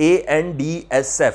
ANDSF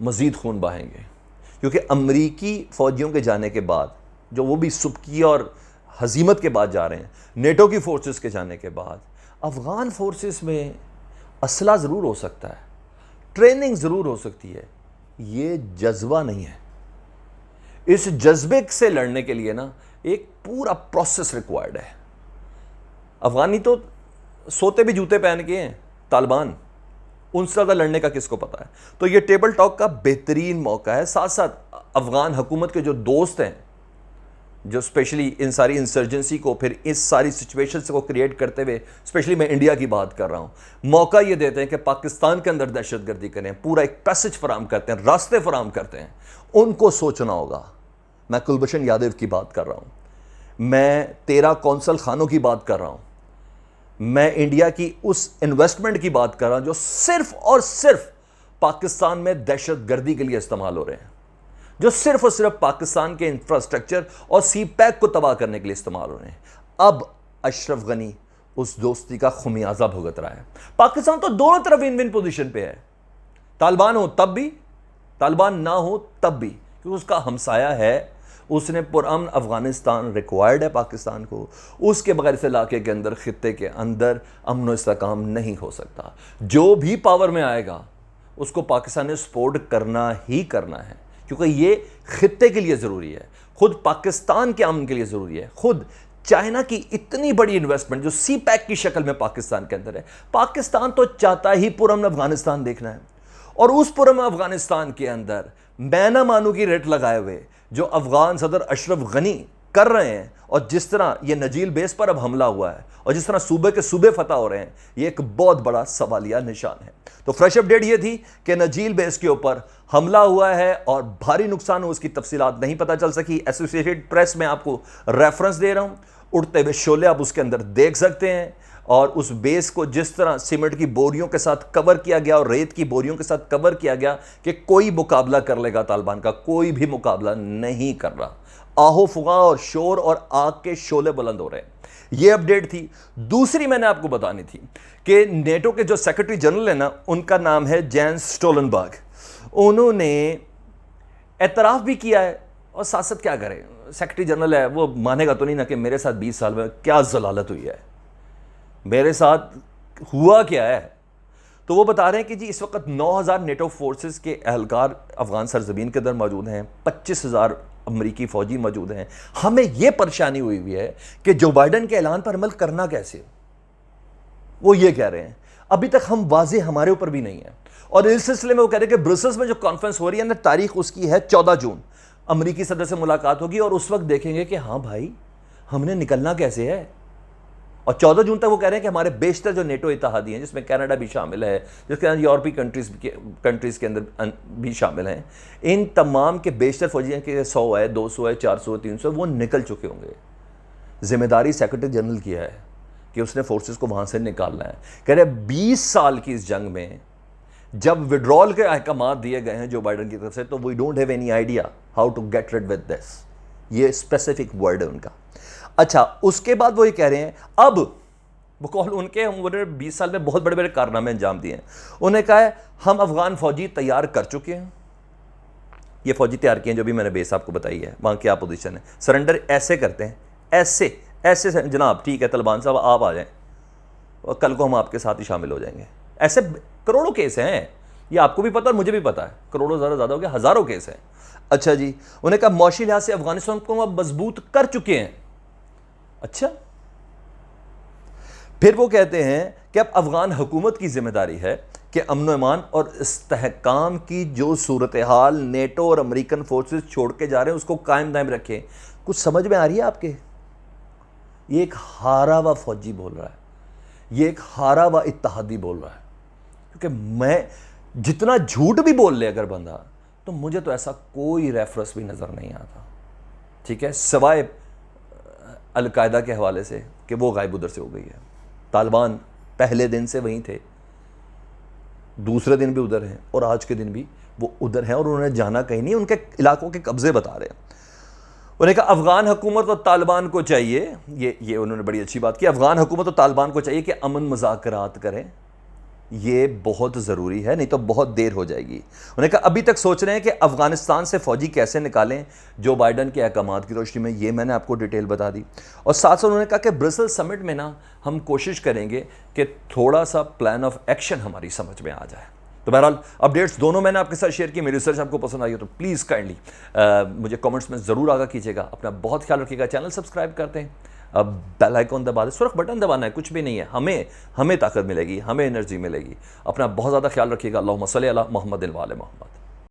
مزید خون بہائیں گے، کیونکہ امریکی فوجیوں کے جانے کے بعد، جو وہ بھی سبکی اور ہزیمت کے بعد جا رہے ہیں، نیٹو کی فورسز کے جانے کے بعد، افغان فورسز میں اسلحہ ضرور ہو سکتا ہے، ٹریننگ ضرور ہو سکتی ہے، یہ جذبہ نہیں ہے۔ اس جذبے سے لڑنے کے لیے نا ایک پورا پروسیس ریکوائرڈ ہے۔ افغانی تو سوتے بھی جوتے پہن کے ہیں، طالبان ان سے زیادہ لڑنے کا کس کو پتا ہے؟ تو یہ ٹیبل ٹاک کا بہترین موقع ہے۔ ساتھ ساتھ افغان حکومت کے جو دوست ہیں، جو اسپیشلی ان ساری انسرجنسی کو پھر اس ساری سچویشن کو کریٹ کرتے ہوئے، اسپیشلی میں انڈیا کی بات کر رہا ہوں، موقع یہ دیتے ہیں کہ پاکستان کے اندر دہشت گردی کریں، پورا ایک پیسج فراہم کرتے ہیں، راستے فراہم کرتے ہیں، ان کو سوچنا ہوگا۔ میں کلبھوشن یادو کی بات کر رہا ہوں، میں 13 قونصل خانوں کی بات کر رہا ہوں، میں انڈیا کی اس انویسٹمنٹ کی بات کر رہا ہوں جو صرف اور صرف پاکستان میں دہشت گردی کے لیے استعمال ہو رہے ہیں، جو صرف اور صرف پاکستان کے انفراسٹرکچر اور سی پیک کو تباہ کرنے کے لیے استعمال ہو رہے ہیں۔ اب اشرف غنی اس دوستی کا خمیازہ بھگت رہا ہے۔ پاکستان تو دونوں طرف ون ون پوزیشن پہ ہے، طالبان ہو تب بھی، طالبان نہ ہو تب بھی، کیونکہ اس کا ہمسایہ ہے، اس نے پرامن افغانستان ریکوائرڈ ہے پاکستان کو، اس کے بغیر اس علاقے کے اندر، خطے کے اندر امن و استحکام نہیں ہو سکتا۔ جو بھی پاور میں آئے گا اس کو پاکستان نے سپورٹ کرنا ہی کرنا ہے، کیونکہ یہ خطے کے لیے ضروری ہے، خود پاکستان کے امن کے لیے ضروری ہے۔ خود چائنا کی اتنی بڑی انویسٹمنٹ جو سی پیک کی شکل میں پاکستان کے اندر ہے، پاکستان تو چاہتا ہی پرامن افغانستان دیکھنا ہے، اور اس پرامن افغانستان کے اندر میں نہ مانوں کی ریٹ لگائے ہوئے جو افغان صدر اشرف غنی کر رہے ہیں، اور جس طرح یہ نجیل بیس پر اب حملہ ہوا ہے، اور جس طرح صوبے کے صوبے فتح ہو رہے ہیں، یہ ایک بہت بڑا سوالیہ نشان ہے۔ تو فریش اپ ڈیٹ یہ تھی کہ نجیل بیس کے اوپر حملہ ہوا ہے اور بھاری نقصان ہو، اس کی تفصیلات نہیں پتہ چل سکی۔ ایسوسیٹڈ پریس میں آپ کو ریفرنس دے رہا ہوں، اڑتے ہوئے شعلے آپ اس کے اندر دیکھ سکتے ہیں، اور اس بیس کو جس طرح سیمنٹ کی بوریوں کے ساتھ کور کیا گیا اور ریت کی بوریوں کے ساتھ کور کیا گیا کہ کوئی مقابلہ کر لے گا طالبان کا، کوئی بھی مقابلہ نہیں کر رہا۔ آہو فغاں اور شور اور آگ کے شعلے بلند ہو رہے ہیں۔ یہ اپڈیٹ تھی۔ دوسری میں نے آپ کو بتانی تھی کہ نیٹو کے جو سیکرٹری جنرل ہیں نا، ان کا نام ہے جینس سٹولنبرگ۔ انہوں نے اعتراف بھی کیا ہے، اور ساتھ ساتھ کیا کرے، سیکرٹری جنرل ہے، وہ مانے گا تو نہیں نا کہ میرے ساتھ 20 سال میں کیا ضلالت ہوئی ہے، میرے ساتھ ہوا کیا ہے۔ تو وہ بتا رہے ہیں کہ جی اس وقت 9000 نیٹو فورسز کے اہلکار افغان سرزمین کے اندر موجود ہیں، 25000 امریکی فوجی موجود ہیں۔ ہمیں یہ پریشانی ہوئی ہے کہ جو بائیڈن کے اعلان پر عمل کرنا کیسے، وہ یہ کہہ رہے ہیں ابھی تک ہم واضح ہمارے اوپر بھی نہیں ہے۔ اور اس سلسلے میں وہ کہہ رہے ہیں کہ برسلز میں جو کانفرنس ہو رہی ہے نا، تاریخ اس کی ہے 14 جون، امریکی صدر سے ملاقات ہوگی، اور اس وقت دیکھیں گے کہ ہاں بھائی ہم نے نکلنا کیسے ہے۔ اور 14 جون تک وہ کہہ رہے ہیں کہ ہمارے بیشتر جو نیٹو اتحادی ہیں، جس میں کینیڈا بھی شامل ہے، جس کے اندر یورپی کنٹریز کے اندر بھی شامل ہیں، ان تمام کے بیشتر فوجی ہیں کہ 100 ہے، 200 ہے، 400 ہے، 300 ہے، وہ نکل چکے ہوں گے۔ ذمہ داری سیکرٹری جنرل کی ہے کہ اس نے فورسز کو وہاں سے نکالنا ہے۔ کہہ رہے 20 سال کی اس جنگ میں جب وڈرال کے احکامات دیے گئے ہیں جو بائیڈن کی طرف سے، تو we don't have any idea how to get rid with this, یہ اسپیسیفک ورڈ ہے ان کا۔ اچھا، اس کے بعد وہ یہ کہہ رہے ہیں، اب وہ کال ان کے، انہوں نے 20 سال میں بہت بڑے بڑے کارنامے انجام دیے ہیں۔ انہوں نے کہا ہے ہم افغان فوجی تیار کر چکے ہیں، یہ فوجی تیار کیے ہیں جو بھی میں نے بیس آپ کو بتائی ہے، وہاں کیا پوزیشن ہے، سرنڈر ایسے کرتے ہیں، ایسے جناب ٹھیک ہے طالبان صاحب آپ آ جائیں اور کل کو ہم آپ کے ساتھ ہی شامل ہو جائیں گے۔ ایسے کروڑوں کیس ہیں، یہ آپ کو بھی پتا اور مجھے بھی پتا ہے، کروڑوں زیادہ ہو گیا، ہزاروں کیس ہیں۔ اچھا جی، انہوں نے کہا معاشی لحاظ سے افغانستان کو اب مضبوط کر چکے ہیں۔ اچھا، پھر وہ کہتے ہیں کہ اب افغان حکومت کی ذمہ داری ہے کہ امن و امان اور استحکام کی جو صورتحال نیٹو اور امریکن فورسز چھوڑ کے جا رہے ہیں اس کو قائم دائم رکھیں۔ کچھ سمجھ میں آ رہی ہے آپ کے؟ یہ ایک ہارا ہوا فوجی بول رہا ہے، یہ ایک ہارا ہوا اتحادی بول رہا ہے، کیونکہ میں جتنا جھوٹ بھی بول لے اگر بندہ، تو مجھے تو ایسا کوئی ریفرنس بھی نظر نہیں آتا، ٹھیک ہے، سوائے القاعدہ کے حوالے سے کہ وہ غائب ادھر سے ہو گئی ہے۔ طالبان پہلے دن سے وہیں تھے، دوسرے دن بھی ادھر ہیں، اور آج کے دن بھی وہ ادھر ہیں، اور انہوں نے جانا کہیں نہیں، ان کے علاقوں کے قبضے بتا رہے ہیں۔ انہوں نے کہا افغان حکومت اور طالبان کو چاہیے، یہ انہوں نے بڑی اچھی بات کی، افغان حکومت اور طالبان کو چاہیے کہ امن مذاکرات کریں، یہ بہت ضروری ہے، نہیں تو بہت دیر ہو جائے گی۔ انہوں نے کہا ابھی تک سوچ رہے ہیں کہ افغانستان سے فوجی کیسے نکالیں جو بائیڈن کے احکامات کی روشنی میں، یہ میں نے آپ کو ڈیٹیل بتا دی، اور ساتھ ساتھ انہوں نے کہا کہ برسل سمٹ میں نا ہم کوشش کریں گے کہ تھوڑا سا پلان آف ایکشن ہماری سمجھ میں آ جائے۔ تو بہرحال اپڈیٹس دونوں میں نے آپ کے ساتھ شیئر کی، میری ریسرچ آپ کو پسند آئی ہو تو پلیز کائنڈلی مجھے کامنٹس میں ضرور آگاہ کیجیے گا۔ اپنا بہت خیال رکھیے گا، چینل سبسکرائب کرتے ہیں، اب بیل آئیکن دبا دیں، سرخ بٹن دبانا ہے، کچھ بھی نہیں ہے، ہمیں طاقت ملے گی، ہمیں انرجی ملے گی۔ اپنا بہت زیادہ خیال رکھیے گا۔ اللہم صلی علی محمد و آل محمد۔